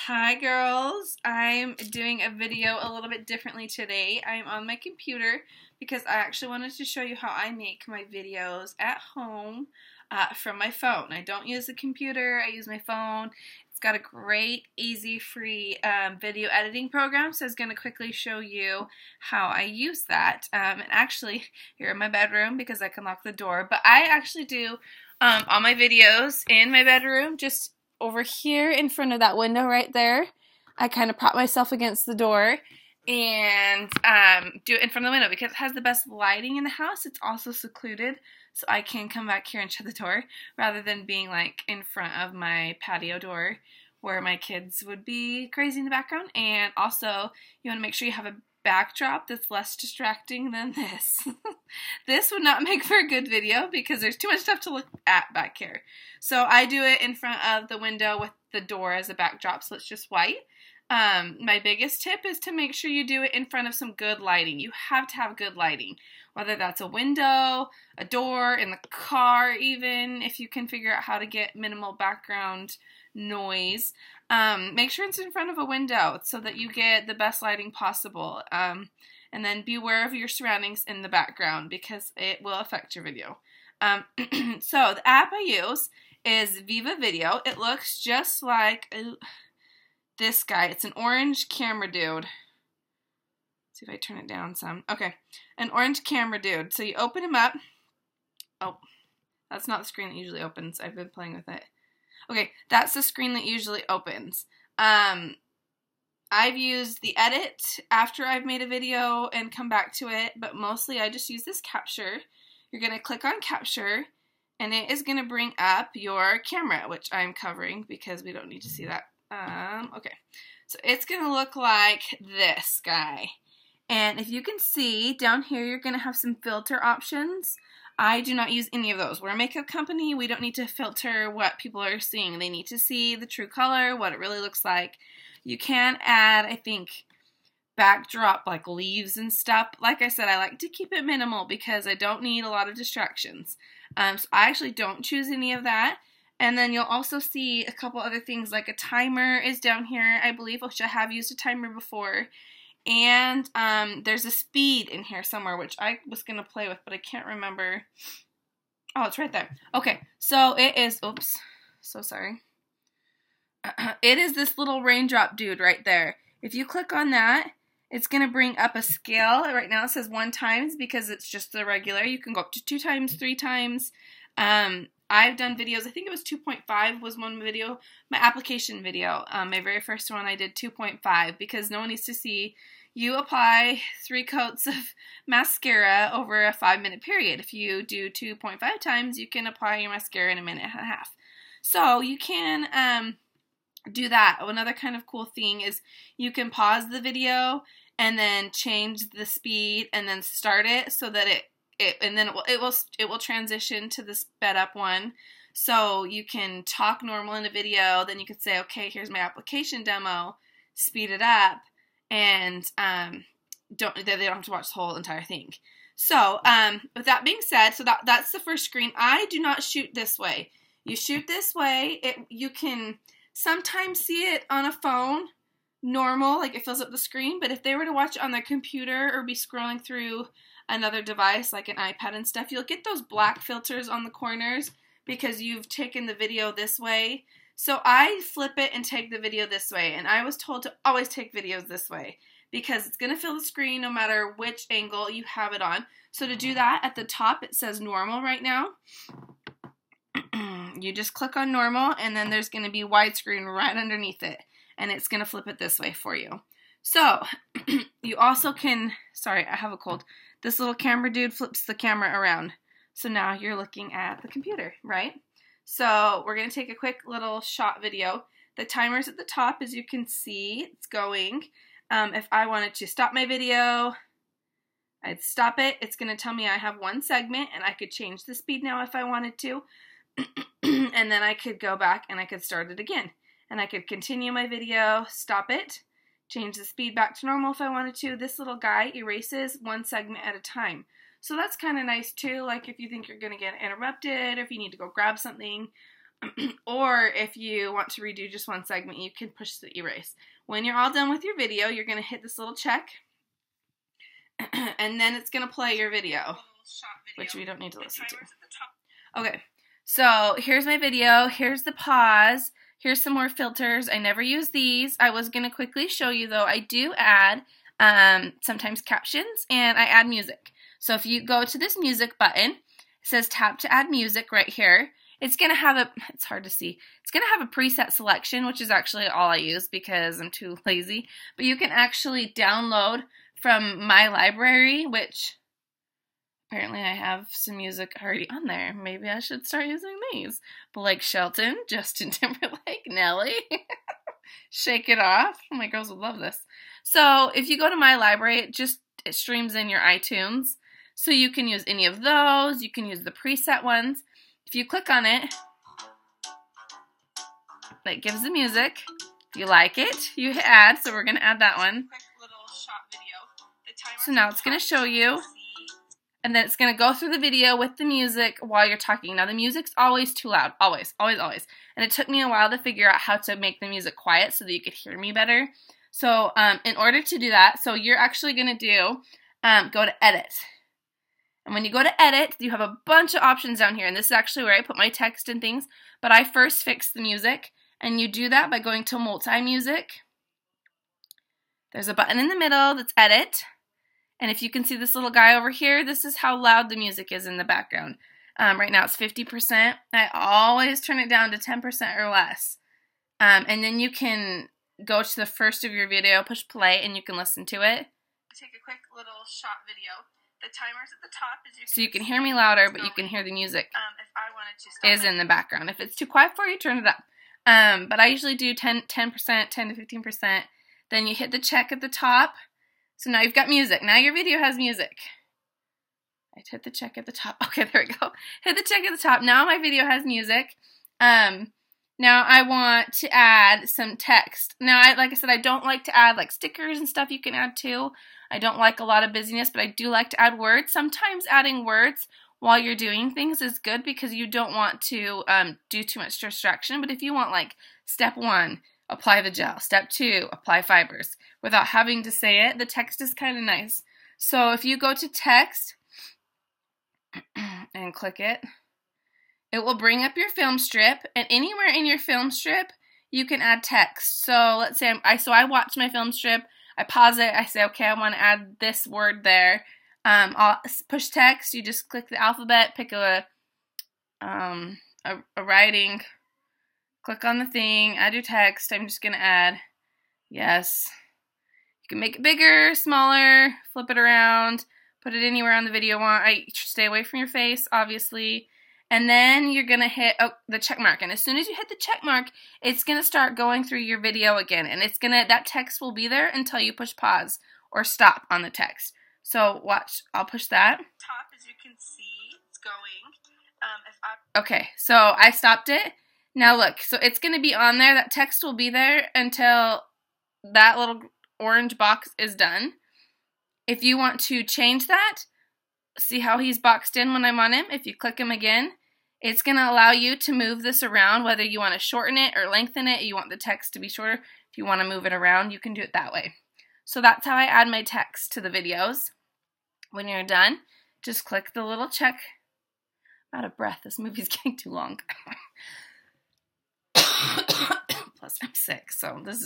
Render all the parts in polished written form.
Hi girls, I'm doing a video a little bit differently today. I'm on my computer because I actually wanted to show you how I make my videos at home from my phone. I don't use a computer, I use my phone. It's got a great, easy, free video editing program, so I was going to quickly show you how I use that. And actually, you're in my bedroom because I can lock the door, but I actually do all my videos in my bedroom, just over here in front of that window right there. I kind of prop myself against the door and do it in front of the window because it has the best lighting in the house. It's also secluded, so I can come back here and shut the door rather than being like in front of my patio door where my kids would be crazy in the background. And also, you want to make sure you have a backdrop that's less distracting than this. This would not make for a good video because there's too much stuff to look at back here. So I do it in front of the window with the door as a backdrop, so it's just white. My biggest tip is to make sure you do it in front of some good lighting. You have to have good lighting, whether that's a window, a door, in the car even, if you can figure out how to get minimal background noise. Make sure it's in front of a window so that you get the best lighting possible. And then be aware of your surroundings in the background because it will affect your video. So the app I use is VivaVideo. It looks just like this guy. It's an orange camera dude. Let's see if I turn it down some. Okay, an orange camera dude. So you open him up. Oh, that's not the screen that usually opens. I've been playing with it. Okay, that's the screen that usually opens. I've used the edit after I've made a video and come back to it, but mostly I just use this capture. You're going to click on capture, and it is going to bring up your camera, which I'm covering because we don't need to see that. Okay, so it's going to look like this guy. And if you can see, down here you're going to have some filter options. I do not use any of those. We're a makeup company. We don't need to filter what people are seeing. They need to see the true color, what it really looks like. You can add, I think, backdrop like leaves and stuff. Like I said, I like to keep it minimal because I don't need a lot of distractions. So I actually don't choose any of that. And then you'll also see a couple other things like a timer is down here, I believe, which I have used a timer before. And there's a speed in here somewhere, which I was going to play with, but I can't remember. Oh, it's right there. Okay, so it is, oops, so sorry. It is this little raindrop dude right there. If you click on that, it's going to bring up a scale. Right now it says 1 times because it's just the regular. You can go up to 2 times, 3 times. I've done videos, I think it was 2.5 was one video, my application video. My very first one I did 2.5 because no one needs to see you apply 3 coats of mascara over a 5-minute period. If you do 2.5 times, you can apply your mascara in a minute and a half. So you can do that. Another kind of cool thing is you can pause the video and then change the speed and then start it so that it will transition to the sped up one. So you can talk normal in a video, then you could say, okay, here's my application demo, speed it up, and they don't have to watch the whole entire thing. So with that being said, so that's the first screen. I do not shoot this way. You shoot this way. You can sometimes see it on a phone, normal, like it fills up the screen, but if they were to watch it on their computer or be scrolling through another device like an iPad and stuff, you'll get those black filters on the corners because you've taken the video this way. So I flip it and take the video this way, and I was told to always take videos this way because it's going to fill the screen no matter which angle you have it on. So to do that, at the top it says normal right now. You just click on normal, and then there's going to be widescreen right underneath it, and it's going to flip it this way for you. So you also can, sorry, I have a cold. This little camera dude flips the camera around. So now you're looking at the computer, right? So we're going to take a quick little shot video. The timer's at the top, as you can see. It's going. If I wanted to stop my video, I'd stop it. It's going to tell me I have 1 segment, and I could change the speed now if I wanted to. And then I could go back and I could start it again. And I could continue my video, stop it, change the speed back to normal if I wanted to. This little guy erases 1 segment at a time. So that's kind of nice too, like if you think you're going to get interrupted or if you need to go grab something. Or if you want to redo just one segment, you can push the erase. When you're all done with your video, you're going to hit this little check, and then it's going to play your video, which we don't need to listen to. Okay, so here's my video. Here's the pause. Here's some more filters. I never use these. I was going to quickly show you, though, I do add sometimes captions, and I add music. So if you go to this music button, it says tap to add music right here. It's going to have it's hard to see, it's going to have a preset selection, which is actually all I use because I'm too lazy. But you can actually download from my library, which apparently I have some music already on there. Maybe I should start using these. Blake Shelton, Justin Timberlake, Nelly, Shake It Off. Oh, my girls would love this. So if you go to my library, it streams in your iTunes. So you can use any of those. You can use the preset ones. If you click on it, that gives the music. If you like it, you hit add. So we're going to add that one. So now it's going to show you. And then it's going to go through the video with the music while you're talking. Now the music's always too loud. Always, always, always. And it took me a while to figure out how to make the music quiet so that you could hear me better. So in order to do that, so you're actually going to do, go to edit. And when you go to edit, you have a bunch of options down here. And this is actually where I put my text and things. But I first fix the music. And you do that by going to multi-music. There's a button in the middle that's edit. And if you can see this little guy over here, this is how loud the music is in the background. Right now it's 50%. I always turn it down to 10% or less. And then you can go to the first of your video, push play, and you can listen to it. Take a quick little shot video. The timer's at the top, so you can hear me louder, but you can hear the music is in the background. If it's too quiet for you, turn it up. But I usually do 10%, 10 to 15%. Then you hit the check at the top. So now you've got music. Now your video has music. I hit the check at the top. Okay, there we go. Hit the check at the top. Now my video has music. Now I want to add some text. Now, like I said, I don't like to add like stickers and stuff you can add too. I don't like a lot of busyness, but I do like to add words. Sometimes adding words while you're doing things is good because you don't want to do too much distraction. But if you want like step 1, apply the gel. Step 2, apply fibers. Without having to say it, the text is kind of nice. So if you go to text and click it, it will bring up your film strip, and anywhere in your film strip, you can add text. So let's say I watch my film strip, I pause it, I say, okay, I want to add this word there. I'll push text, you just click the alphabet, pick a writing, click on the thing, add your text. I'm just going to add yes. You can make it bigger, smaller, flip it around, put it anywhere on the video you want. Stay away from your face, obviously. And then you're going to hit the check mark. And as soon as you hit the check mark, it's going to start going through your video again. And that text will be there until you push pause or stop on the text. So watch, I'll push that. Top, as you can see, it's going. Okay, so I stopped it. Now look, so it's going to be on there. That text will be there until that little orange box is done. If you want to change that, see how he's boxed in when I'm on him? If you click him again, it's going to allow you to move this around, whether you want to shorten it or lengthen it. You want the text to be shorter. If you want to move it around, you can do it that way. So that's how I add my text to the videos. When you're done, just click the little check. I'm out of breath. This movie's getting too long. Plus, I'm sick, so this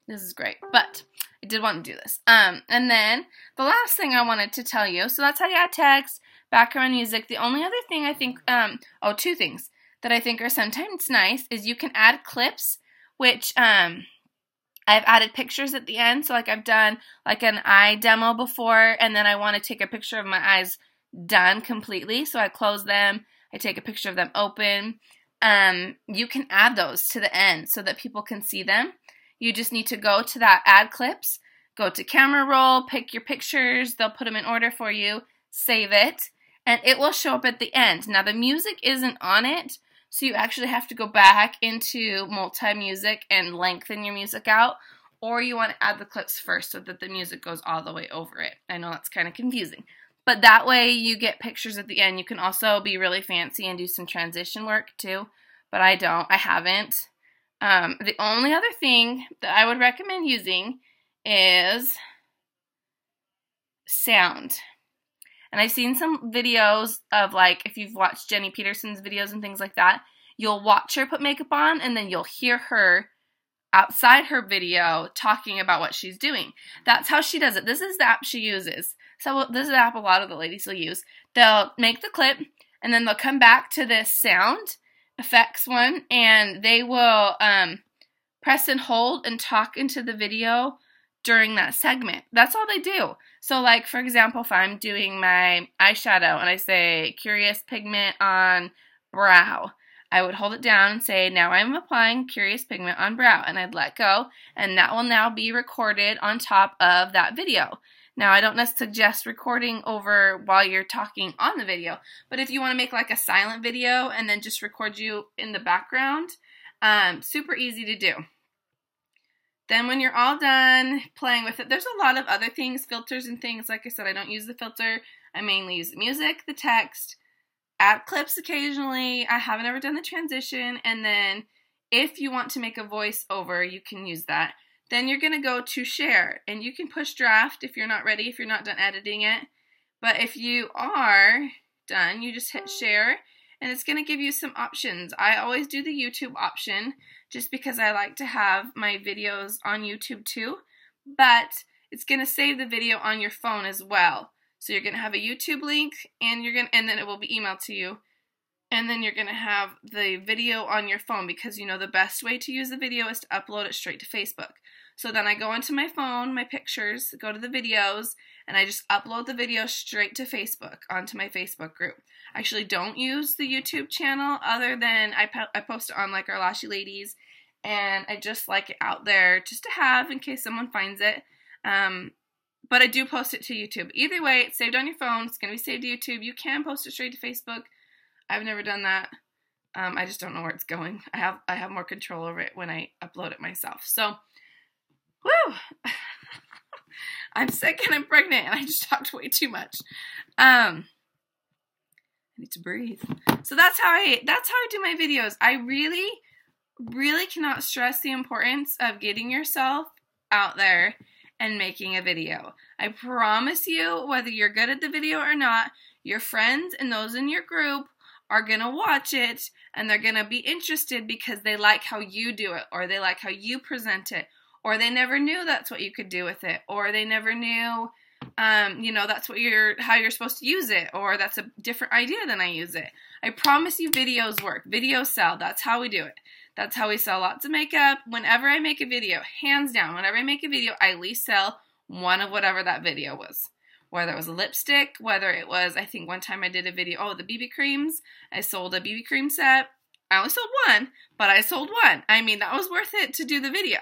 is great. But I did want to do this. And then the last thing I wanted to tell you, so that's how you add text, background music. The only other thing I think, two things that I think are sometimes nice is you can add clips, which I've added pictures at the end. So like I've done like an eye demo before, and then I want to take a picture of my eyes done completely. So I close them, I take a picture of them open. You can add those to the end so that people can see them. You just need to go to that add clips, go to camera roll, pick your pictures, they'll put them in order for you, save it, and it will show up at the end. Now the music isn't on it, so you actually have to go back into multi-music and lengthen your music out, or you want to add the clips first so that the music goes all the way over it. I know that's kind of confusing, but that way you get pictures at the end. You can also be really fancy and do some transition work too, but I don't. I haven't. The only other thing that I would recommend using is sound. And I've seen some videos of, like, if you've watched Jenny Peterson's videos and things like that, you'll watch her put makeup on and then you'll hear her outside her video talking about what she's doing. That's how she does it. This is the app she uses. So this is the app a lot of the ladies will use. They'll make the clip and then they'll come back to this sound effects one and they will press and hold and talk into the video during that segment. That's all they do. So, like, for example, if I'm doing my eyeshadow and I say Curious Pigment on brow, I would hold it down and say, now I'm applying Curious Pigment on brow, and I'd let go, and that will now be recorded on top of that video. Now, I don't necessarily suggest recording over while you're talking on the video, but if you want to make like a silent video and then just record you in the background, super easy to do. Then when you're all done playing with it, there's a lot of other things, filters and things. Like I said, I don't use the filter. I mainly use the music, the text, add clips occasionally. I haven't ever done the transition. And then if you want to make a voiceover, you can use that. Then you're going to go to share. And you can push draft if you're not ready, if you're not done editing it. But if you are done, you just hit share. And it's going to give you some options. I always do the YouTube option just because I like to have my videos on YouTube too. But it's going to save the video on your phone as well. So you're going to have a YouTube link and then it will be emailed to you. And then you're going to have the video on your phone because you know the best way to use the video is to upload it straight to Facebook. So then I go into my phone, my pictures, go to the videos, and I just upload the video straight to Facebook, onto my Facebook group. I actually don't use the YouTube channel other than I post it on like our Lashy Ladies, and I just like it out there just to have in case someone finds it. But I do post it to YouTube. Either way, it's saved on your phone. It's going to be saved to YouTube. You can post it straight to Facebook. I've never done that. I just don't know where it's going. I have more control over it when I upload it myself. So, woo! I'm sick and I'm pregnant and I just talked way too much. I need to breathe. So that's how I do my videos. I really cannot stress the importance of getting yourself out there and making a video. I promise you, whether you're good at the video or not, your friends and those in your group are going to watch it and they're going to be interested because they like how you do it, or they like how you present it, or they never knew that's what you could do with it, or they never knew that's what how you're supposed to use it, or that's a different idea than I use it. I promise you videos work. Videos sell. That's how we do it. That's how we sell lots of makeup. Whenever I make a video, hands down, whenever I make a video, I at least sell one of whatever that video was. Whether it was a lipstick, whether it was, I think one time I did a video, the BB creams. I sold a BB cream set. I only sold one, but I sold one. I mean, that was worth it to do the video.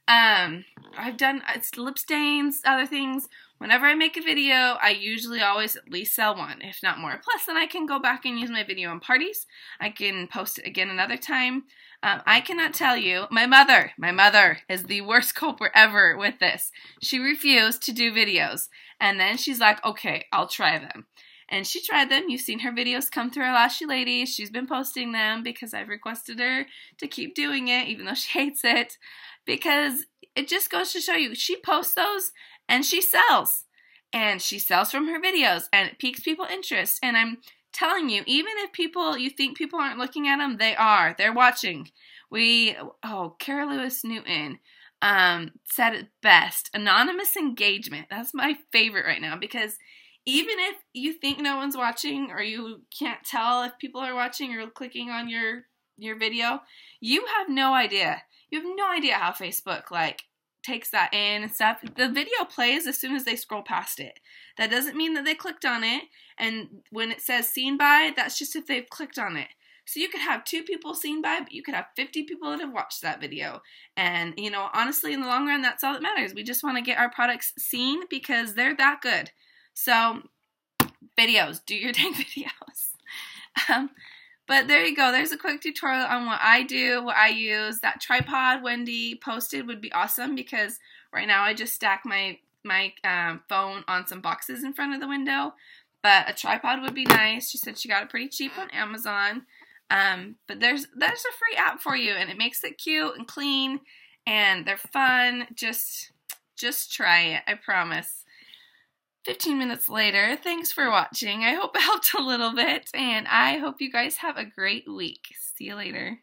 I've done lip stains, other things. Whenever I make a video, I usually always at least sell one, if not more. Plus, then I can go back and use my video on parties. I can post it again another time. I cannot tell you, my mother is the worst culprit ever with this. She refused to do videos. And then she's like, okay, I'll try them. And she tried them. You've seen her videos come through our Lashy Ladies. She's been posting them because I've requested her to keep doing it, even though she hates it. Because it just goes to show you, she posts those and she sells. And she sells from her videos and it piques people's interest. And I'm telling you, even if you think people aren't looking at them, they are. They're watching. Cara Lewis Newton said it best. Anonymous engagement. That's my favorite right now, because even if you think no one's watching or you can't tell if people are watching or clicking on your video, you have no idea. You have no idea how Facebook takes that in and stuff. The video plays as soon as they scroll past it. That doesn't mean that they clicked on it. And when it says seen by, that's just if they've clicked on it. So you could have 2 people seen by, but you could have 50 people that have watched that video. And, honestly, in the long run, that's all that matters. We just want to get our products seen because they're that good. So, videos. Do your dang videos. But there you go. There's a quick tutorial on what I do, what I use. That tripod Wendy posted would be awesome because right now I just stack my phone on some boxes in front of the window. But a tripod would be nice. She said she got it pretty cheap on Amazon. But there's a free app for you, and it makes it cute and clean, and they're fun. Just try it, I promise. 15 minutes later, thanks for watching. I hope it helped a little bit, and I hope you guys have a great week. See you later.